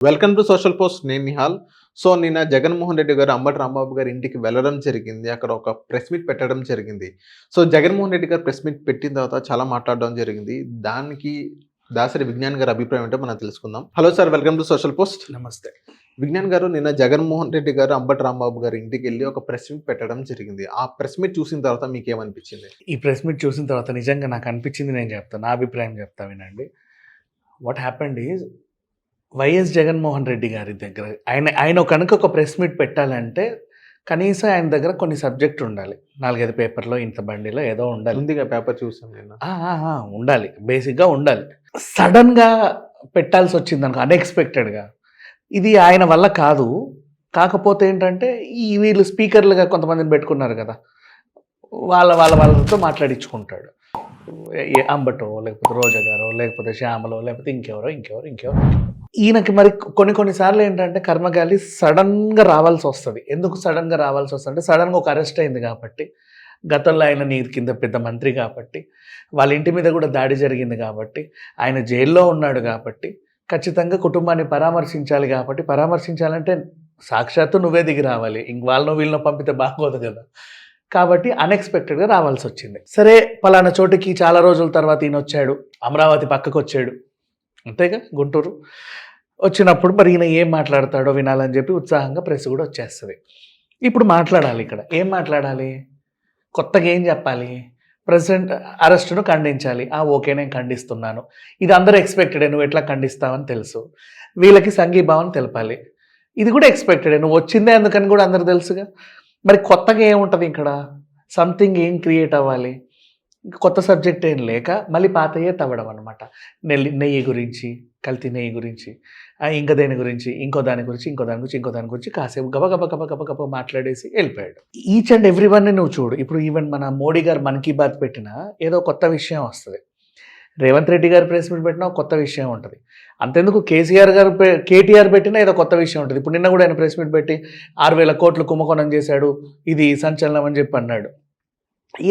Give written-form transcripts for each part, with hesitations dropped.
Welcome to social post. నేను Nihal. So నిన్న జగన్మోహన్ రెడ్డి గారు అంబటి రాంబాబు గారి ఇంటికి వెళ్ళడం జరిగింది. అక్కడ ఒక ప్రెస్ మీట్ పెట్టడం జరిగింది. సో జగన్మోహన్ రెడ్డి గారు ప్రెస్ మీట్ పెట్టిన తర్వాత చాలా మాట్లాడడం జరిగింది. దానికి దాసరి విజ్ఞాన్ గారి అభిప్రాయం ఏంటో మనం తెలుసుకుందాం. Hello sir, welcome to social post. నమస్తే. విజ్ఞాన్ గారు, నిన్న జగన్మోహన్ రెడ్డి గారు అంబటి రాంబాబు గారి ఇంటికి వెళ్ళి ఒక ప్రెస్ మీట్ పెట్టడం జరిగింది. ఆ ప్రెస్ మీట్ చూసిన తర్వాత మీకు ఏమనిపించింది? ఈ ప్రెస్ మీట్ చూసిన తర్వాత నిజంగా నాకు అనిపించింది నేను చెప్తాను, నా అభిప్రాయం చెప్తా వినండి. What happened is YS Jaganmohan Reddy గారి దగ్గర ఆయన కనుక ఒక ప్రెస్ మీట్ పెట్టాలంటే కనీసం ఆయన దగ్గర కొన్ని సబ్జెక్ట్ ఉండాలి. 4-5 పేపర్లో ఇంత బండిలో ఏదో ఉండాలి. ముందుగా పేపర్ చూసాం నేను. ఉండాలి, బేసిక్గా ఉండాలి. సడన్గా పెట్టాల్సి వచ్చింది అనుకో, అన్ఎక్స్పెక్టెడ్గా. ఇది ఆయన వల్ల కాదు. కాకపోతే ఏంటంటే వీళ్ళు స్పీకర్లుగా కొంతమందిని పెట్టుకున్నారు కదా, వాళ్ళతో మాట్లాడించుకుంటాడు. అంబటో, లేకపోతే రోజా గారో, లేకపోతే శ్యామలో, లేకపోతే ఇంకెవరో. ఈయనకి మరి కొన్నిసార్లు ఏంటంటే కర్మగాలి సడన్గా రావాల్సి వస్తుంది. ఎందుకు సడన్గా రావాల్సి వస్తుంది అంటే, సడన్గా ఒక అరెస్ట్ అయింది కాబట్టి, గతంలో ఆయన నీరు కింద పెద్ద మంత్రి కాబట్టి, వాళ్ళ ఇంటి మీద కూడా దాడి జరిగింది కాబట్టి, ఆయన జైల్లో ఉన్నాడు కాబట్టి, ఖచ్చితంగా కుటుంబాన్ని పరామర్శించాలి కాబట్టి, పరామర్శించాలంటే సాక్షాత్తు నువ్వే దిగి రావాలి. ఇంక వీళ్ళను పంపితే బాగోదు కదా. కాబట్టి అన్ఎక్స్పెక్టెడ్గా రావాల్సి వచ్చింది. సరే, పలానా చోటుకి చాలా రోజుల తర్వాత ఈయన వచ్చాడు, అమరావతి పక్కకు వచ్చాడు, అంతేగా, గుంటూరు వచ్చినప్పుడు మరి ఈయన ఏం మాట్లాడతాడో వినాలని చెప్పి ఉత్సాహంగా ప్రెస్ కూడా వచ్చేస్తుంది. ఇప్పుడు మాట్లాడాలి. ఇక్కడ ఏం మాట్లాడాలి? కొత్తగా ఏం చెప్పాలి? ప్రెసిడెంట్ అరెస్టును ఖండించాలి. ఓకే, నేను ఖండిస్తున్నాను. ఇది అందరూ ఎక్స్పెక్టెడే, నువ్వు ఎట్లా ఖండిస్తావని తెలుసు. వీళ్ళకి సంఘీభావం తెలపాలి, ఇది కూడా ఎక్స్పెక్టెడే, నువ్వు వచ్చిందే అందుకని కూడా అందరు తెలుసుగా. మరి కొత్తగా ఏముంటుంది ఇక్కడ? సంథింగ్ ఏం క్రియేట్ అవ్వాలి? కొత్త సబ్జెక్ట్ ఏం లేక మళ్ళీ పాతయే తవ్వడం అనమాట. నెయ్యి గురించి, కల్తీ నెయ్యి గురించి, ఇంకా దేని గురించి, ఇంకో దాని గురించి కాసేపు గబగబ మాట్లాడేసి వెళ్ళిపోయాడు. ఈచ్ అండ్ ఎవ్రీ వన్ని నువ్వు చూడు. ఇప్పుడు ఈవెన్ మన మోడీ గారు మన్ కీ బాత్ పెట్టినా ఏదో కొత్త విషయం వస్తుంది. రేవంత్ రెడ్డి గారు ప్రెస్ మీట్ పెట్టినా కొత్త విషయం ఉంటుంది. అంతెందుకు కేటీఆర్ పెట్టినా ఏదో కొత్త విషయం ఉంటుంది. ఇప్పుడు నిన్న కూడా ఆయన ప్రెస్ మీట్ పెట్టి 6,000 కోట్లు కుంభకోణం చేశాడు, ఇది సంచలనం అని చెప్పి అన్నాడు.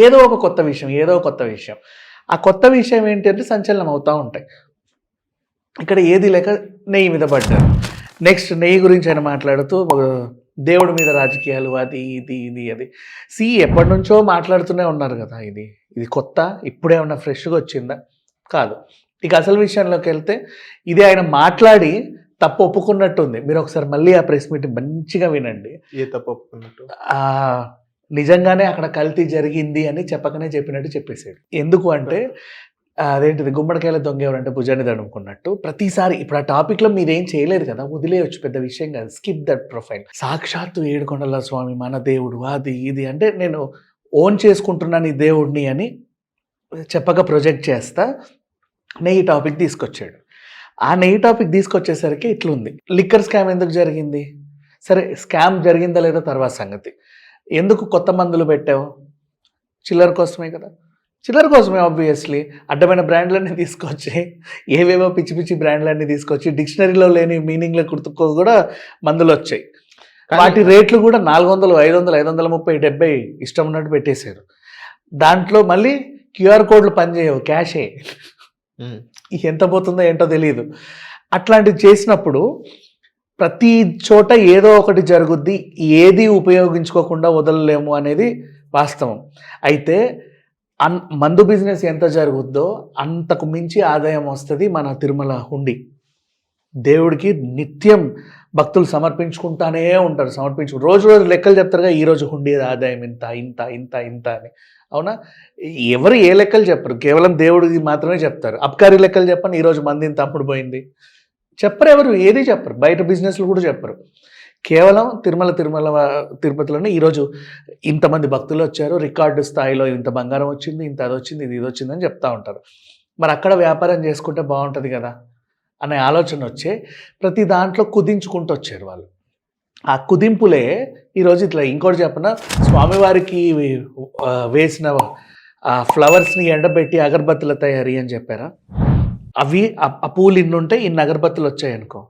ఏదో ఒక కొత్త విషయం. ఆ కొత్త విషయం ఏంటి అంటే సంచలనం అవుతూ ఉంటాయి. ఇక్కడ ఏది లేక నెయ్యి మీద పడ్డారు. నెక్స్ట్ నెయ్యి గురించి ఆయన మాట్లాడుతూ దేవుడి మీద రాజకీయాలు, అది ఎప్పటి నుంచో మాట్లాడుతూనే ఉన్నారు కదా. ఇది కొత్త, ఇప్పుడే ఉన్న ఫ్రెష్గా వచ్చిందా? కాదు. ఇక అసలు విషయంలోకి వెళ్తే ఇది ఆయన మాట్లాడి తప్పు ఒప్పుకున్నట్టుంది. మీరు ఒకసారి మళ్ళీ ఆ ప్రెస్ మీట్ మంచిగా వినండి. ఏ తప్పు ఒప్పుకున్నట్టు? నిజంగానే అక్కడ కల్తీ జరిగింది అని చెప్పినట్టు చెప్పేసాడు. ఎందుకు అంటే అదేంటిది, గుమ్మడికాయల దొంగ ఎవరంటే భుజాన్ని తడుముకున్నట్టు. ప్రతిసారి ఇప్పుడు ఆ టాపిక్లో మీరేం చేయలేదు కదా, వదిలేయచ్చు, పెద్ద విషయం కాదు, స్కిప్ దట్ ప్రొఫైల్. సాక్షాత్తు ఏడుకొండల స్వామి మన దేవుడు, అది అంటే నేను ఓన్ చేసుకుంటున్నాను ఈ దేవుడిని అని చెప్పక ప్రొజెక్ట్ చేస్తా నెయ్యి టాపిక్ తీసుకొచ్చాడు. ఆ నెయ్యి టాపిక్ తీసుకొచ్చేసరికి ఇట్లుంది. లిక్కర్ స్కామ్ ఎందుకు జరిగింది? సరే, స్కామ్ జరిగిందా లేదా తర్వాత సంగతి. ఎందుకు కొత్త మందులు పెట్టావు? చిల్లర కోసమే కదా. చిల్లర కోసమే ఆబ్వియస్లీ. అడ్డమైన బ్రాండ్లన్నీ తీసుకొచ్చి, ఏవేవో పిచ్చి బ్రాండ్లన్నీ తీసుకొచ్చి, డిక్షనరీలో లేని మీనింగ్ల గుర్తుకు కూడా మందులు వచ్చాయి. వాటి రేట్లు కూడా 400, 500, 530, 70 ఇష్టం ఉన్నట్టు పెట్టేశారు. దాంట్లో మళ్ళీ క్యూఆర్ కోడ్లు పనిచేయవు, క్యాషే. ఎంత పోతుందో ఏంటో తెలియదు. అట్లాంటివి చేసినప్పుడు ప్రతి చోట ఏదో ఒకటి జరుగుద్ది, ఏది ఉపయోగించుకోకుండా వదలలేము అనేది వాస్తవం. అయితే మందు బిజినెస్ ఎంత జరుగుద్దో అంతకు మించి ఆదాయం వస్తుంది మన తిరుమల హుండీ. దేవుడికి నిత్యం భక్తులు సమర్పించుకుంటానే ఉంటారు. రోజు లెక్కలు చెప్తారుగా, ఈరోజు హుండీ ఆదాయం ఇంత అని. అవునా? ఎవరు ఏ లెక్కలు చెప్పరు, కేవలం దేవుడికి మాత్రమే చెప్తారు. అబ్కారీ లెక్కలు చెప్పండి, ఈరోజు మంది ఇంత అప్పుడు పోయింది చెప్పరు. ఎవరు ఏది చెప్పరు, బయట బిజినెస్లు కూడా చెప్పరు. కేవలం తిరుపతిలోనే ఈరోజు ఇంతమంది భక్తులు వచ్చారు, రికార్డు స్థాయిలో ఇంత బంగారం వచ్చింది, ఇంత అది వచ్చింది, ఇది వచ్చింది అని చెప్తా ఉంటారు. మరి అక్కడ వ్యాపారం చేసుకుంటే బాగుంటుంది కదా అనే ఆలోచన వచ్చే ప్రతి దాంట్లో కుదించుకుంటూ వచ్చారు వాళ్ళు. ఆ కుదింపులే ఈరోజు ఇట్లా. ఇంకోటి చెప్పిన, స్వామివారికి వేసిన ఆ ఫ్లవర్స్ని ఎండబెట్టి అగరబత్తుల తయారీ అని చెప్పారా? అవి ఆ పూలు ఉంటాయి, ఇన్ని అగరబత్తులు వచ్చాయి అనుకో,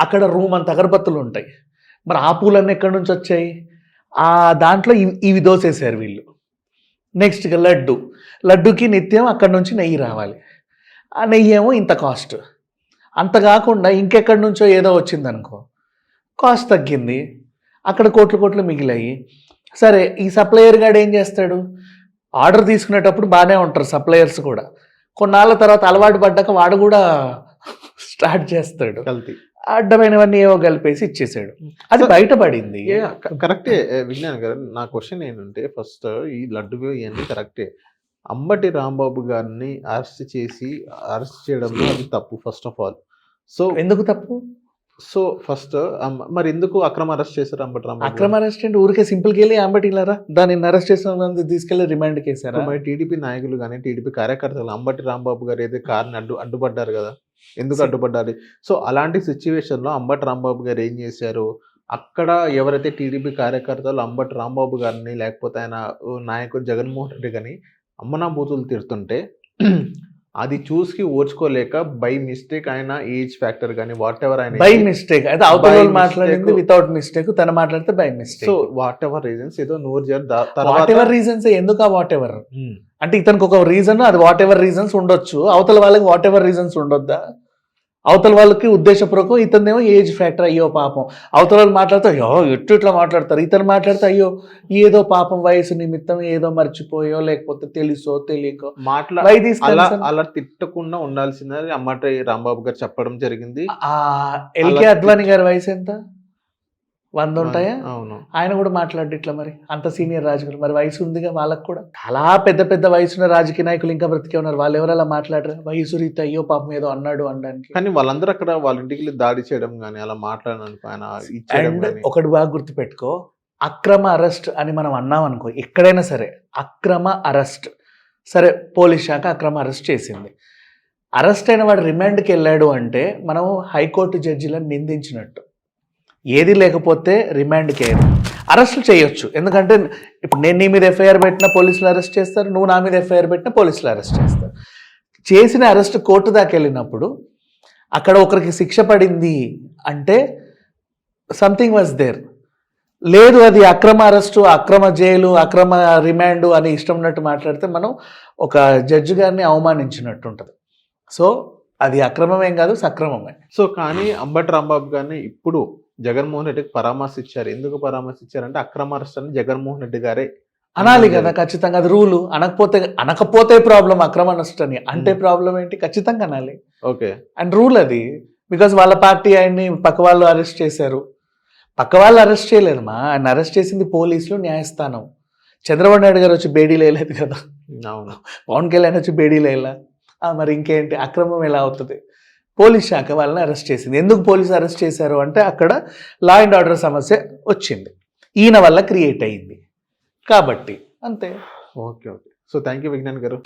అక్కడ రూమ్ అంత అగరబత్తులు ఉంటాయి. మరి ఆ పూలన్నీ ఎక్కడి నుంచి వచ్చాయి? ఆ దాంట్లో ఇవి దోసేశారు వీళ్ళు. నెక్స్ట్ ఇక లడ్డుకి నిత్యం అక్కడి నుంచి నెయ్యి రావాలి. ఆ నెయ్యి ఏమో ఇంత కాస్ట్. అంత కాకుండా ఇంకెక్కడి నుంచో ఏదో వచ్చిందనుకో, కాస్ట్ తగ్గింది, అక్కడ కోట్లు మిగిలాయి. సరే, ఈ సప్లయర్ గాడు ఏం చేస్తాడు, ఆర్డర్ తీసుకునేటప్పుడు బాగానే ఉంటారు సప్లయర్స్ కూడా, కొన్నాళ్ళ తర్వాత అలవాటు పడ్డాక వాడు కూడా స్టార్ట్ చేస్తాడు, కల్తీ. అడ్డమైనవన్నీ ఏవో కలిపేసి ఇచ్చేసాడు. అది బయటపడింది. కరెక్టే విజ్ఞాన్ గారు. నా క్వశ్చన్ ఏంటంటే, ఫస్ట్ ఈ లడ్డు ఇవన్నీ కరెక్టే. అంబటి రాంబాబు గారిని అరెస్ట్ చేయడంలో అది తప్పు ఫస్ట్ ఆఫ్ ఆల్. సో ఎందుకు తప్పు? సో ఫస్ట్ మరి ఎందుకు అక్రమ అరెస్ట్ చేశారు అంబటి రాంబాబు? అక్రమ అరెస్ట్ అంటే ఊరికే సింపుల్కి వెళ్ళి అంబటి ఇలారా దాన్ని అరెస్ట్ చేసిన తీసుకెళ్లి రిమాండ్కి వేసారా? మరి టీడీపీ నాయకులు కానీ టీడీపీ కార్యకర్తలు అంబటి రాంబాబు గారు ఏదైతే కార్ని అడ్డుపడ్డారు కదా, ఎందుకు అడ్డుపడ్డారు? సో అలాంటి సిచ్యువేషన్లో అంబటి రాంబాబు గారు ఏం చేశారు, అక్కడ ఎవరైతే టీడీపీ కార్యకర్తలు అంబటి రాంబాబు గారిని లేకపోతే ఆయన నాయకుడు జగన్మోహన్ రెడ్డి గారిని అమ్మనా బూతులు తిడుతుంటే అది చూసి ఓర్చుకోలేక బై మిస్టేక్ ఆయన ఏజ్ ఫ్యాక్టర్ కానీ వాట్ ఎవర్ ఆయన బై మిస్టేక్ అయితే అవతల మాట్లాడింది వితౌట్ మిస్టేక్, తన మాట్లాడితే by mistake. So what ever reasons ఏదో నూరు వాట్ ఎవర్ రీజన్స్ ఎందుకు ఆ వాట్ ఎవర్ అంటే ఇతనికి ఒక రీజన్, అది వాట్ ఎవర్ రీజన్స్ ఉండొచ్చు, అవతల వాళ్ళకి వాట్ ఎవర్ రీజన్స్ ఉండొద్దా? అవతల వాళ్ళకి ఉద్దేశపూర్వకం, ఇతనేమో ఏజ్ ఫ్యాక్టర్, అయ్యో పాపం. అవతల వాళ్ళు మాట్లాడితే అయ్యో ఇట్లా మాట్లాడతారు, ఇతను మాట్లాడితే అయ్యో ఏదో పాపం వయసు నిమిత్తం ఏదో మర్చిపోయో లేకపోతే తెలుసో తెలియకో అలా తిట్టకుండా ఉండాల్సిందని అమ్మటి రాంబాబు గారు చెప్పడం జరిగింది. ఎల్కే అద్వానీ గారి వయసు ఎంత? 100 ఉంటాయా? అవును. ఆయన కూడా మాట్లాడి ఇట్లా, మరి అంత సీనియర్ రాజకీయాలు, మరి వయసు ఉందిగా వాళ్ళకు కూడా. చాలా పెద్ద వయసున్న రాజకీయ నాయకులు ఇంకా బ్రతికే ఉన్నారు, వాళ్ళు ఎవరు అలా మాట్లాడరు? వయసు రీతి అయ్యో పాపం ఏదో అన్నాడు అనడానికి. కానీ వాళ్ళందరూ అక్కడ వాళ్ళ ఇంటికి దాడి చేయడం కానీ అలా మాట్లాడడానికి ఆయన అండ్ ఒకటి బాగా గుర్తుపెట్టుకో, అక్రమ అరెస్ట్ అని మనం అన్నాం అనుకో, ఎక్కడైనా సరే అక్రమ అరెస్ట్, సరే పోలీస్ శాఖ అక్రమ అరెస్ట్ చేసింది, అరెస్ట్ అయిన వాడు రిమాండ్కి వెళ్ళాడు అంటే మనం హైకోర్టు జడ్జిలను నిందించినట్టు. ఏది లేకపోతే రిమాండ్కి అరెస్టులు చేయొచ్చు, ఎందుకంటే ఇప్పుడు నేను నీ మీద ఎఫ్ఐఆర్ పెట్టినా పోలీసులు అరెస్ట్ చేస్తారు, నువ్వు నా మీద ఎఫ్ఐఆర్ పెట్టినా పోలీసులు అరెస్ట్ చేస్తారు. చేసిన అరెస్ట్ కోర్టు దాకా వెళ్ళినప్పుడు అక్కడ ఒకరికి శిక్ష పడింది అంటే సంథింగ్ వాజ్ దేర్. లేదు అది అక్రమ అరెస్టు, అక్రమ జైలు, అక్రమ రిమాండు అని ఇష్టం ఉన్నట్టు మాట్లాడితే మనం ఒక జడ్జి గారిని అవమానించినట్టు ఉంటుంది. సో అది అక్రమమేం కాదు, సక్రమమే. సో కానీ అంబటి రాంబాబు గారిని ఇప్పుడు జగన్మోహన్ రెడ్డికి పరామర్శించారు. ఎందుకు పరామర్శించారంటే అక్రమ అరెస్ట్ అని జగన్మోహన్ రెడ్డి గారే అనాలి కదా ఖచ్చితంగా, అది రూలు. అనకపోతే ప్రాబ్లం, అక్రమ అరెస్ట్ అని అంటే ప్రాబ్లం ఏంటి? ఖచ్చితంగా అనాలి. ఓకే. అండ్ రూల్ అది, బికాజ్ వాళ్ళ పార్టీ ఆయన్ని పక్క వాళ్ళు అరెస్ట్ చేశారు. పక్క వాళ్ళు అరెస్ట్ చేయలేదు మా, ఆయన అరెస్ట్ చేసింది పోలీసులు, న్యాయస్థానం. చంద్రబాబు నాయుడు గారు వచ్చి బేడీలు వేయలేదు కదా, పవన్ కళ్యాణ్ వచ్చి బేడీలు వేయాల, మరి ఇంకేంటి? అక్రమం ఎలా అవుతుంది? పోలీస్ శాఖ వాళ్ళని అరెస్ట్ చేసింది. ఎందుకు పోలీసు అరెస్ట్ చేశారు అంటే అక్కడ లా అండ్ ఆర్డర్ సమస్య వచ్చింది, ఈయన వల్ల క్రియేట్ అయ్యింది కాబట్టి, అంతే. Okay. So thank you Vignan గారు.